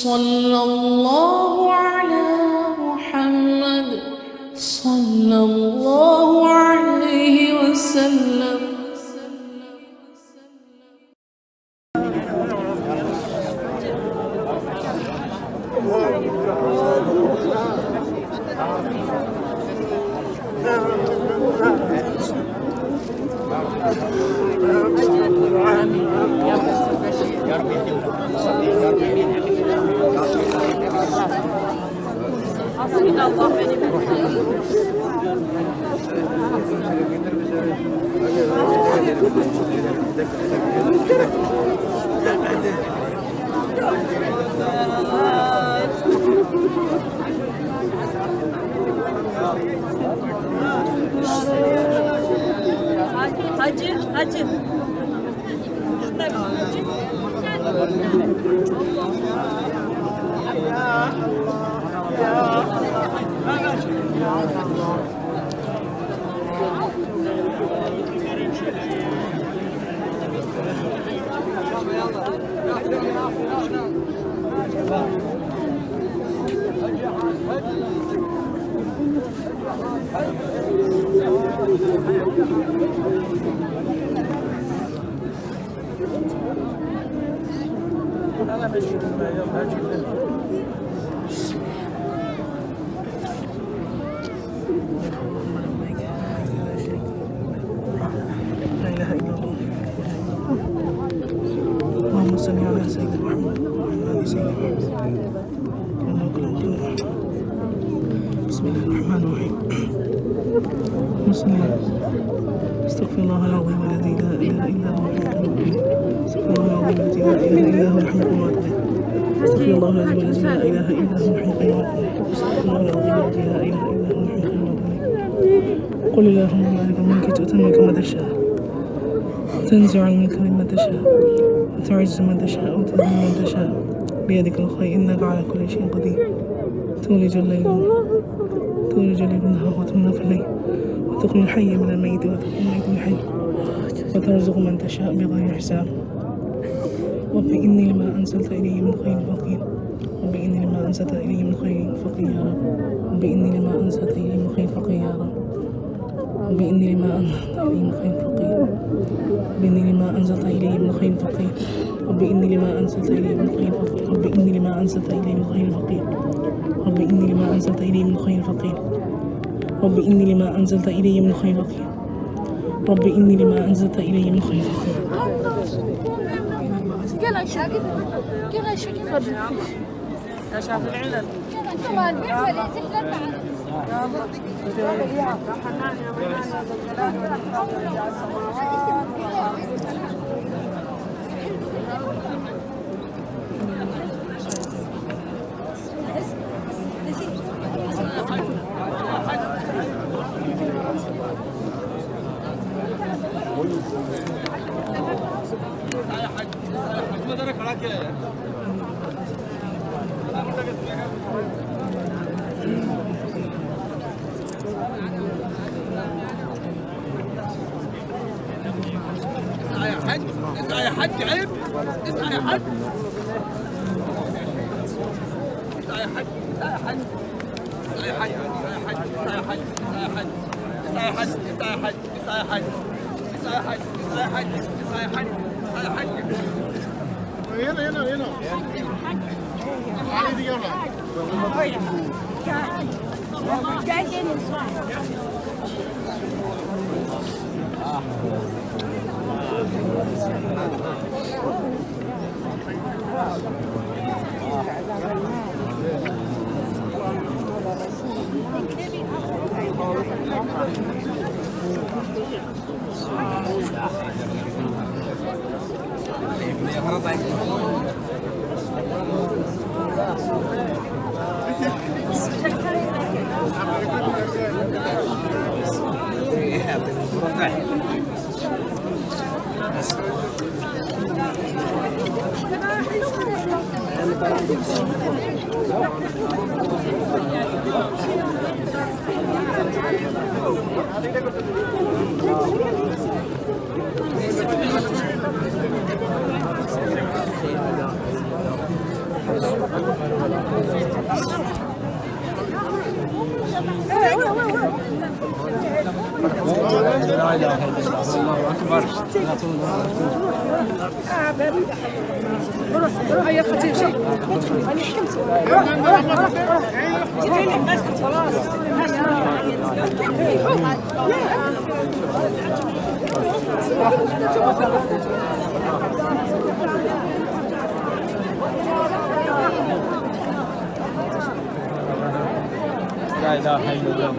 صلى الله على محمد صلى الله عليه وسلم. Hacı. اللهم صل على سيدنا محمد وعلى آل سيدنا محمد. بسم الله الرحمن الرحيم. استغفر الله العظيم الذي لا اله الا هو استغفر الله العظيم الذي لا اله الا هو الحي القيوم. استغفر الله العظيم الذي لا اله الا هو الحي القيوم. استغفر الله العظيم الذي لا اله الا هو الحي القيوم. قل اللهم مالك الملك تؤتي الملك من تشاء وتنزع الملك ممن تشاء وتعز من تشاء وتذل من تشاء بيدك الخير انك على كل شيء قدير. تولج الليل النهار وتمنع في الليل وتخرج الحي من الميت وتخرج الميت من الحي وترزق من تشاء بغير حساب. رب إني لما أنزلت إلي من خير فقير. رب إني لما أنزلت إلي من خير فقير يا رب. رب إني لما أنزلت إلي من خير فقير يا رب. رب إني لما أنزلت إلي من خير فقير. رب إني لما أنزلت إلي من خير فقير. رب إني لما أنزلت إلي من خير فقير. رب إني لما أنزلت إلي من خير فقير. رب إني لما أنزلت إلي من خير فقير. رب إني لما أنزلت إلي من خير فقير. رب إني لما أنزلت إلي من خير فقير. كذا شكل يا شاف العلل كمان بيعمل زحلة معنا. يا حنان يا منان يا ذا الجلال والإكرام يا جعل اسعى يا حج عيب اسعى يا حج اسعى يا حج اسعى يا حج اسعى يا حج اسعى يا حج اسعى يا حج اسعى يا حج اسعى يا حج اسعى يا حج اسعى يا حج اسعى يا حج اسعى يا حج اسعى يا حج هنا علي دي يلا لا اله الا الله اكبر. هيا خطيب شيء لا اله الا الله.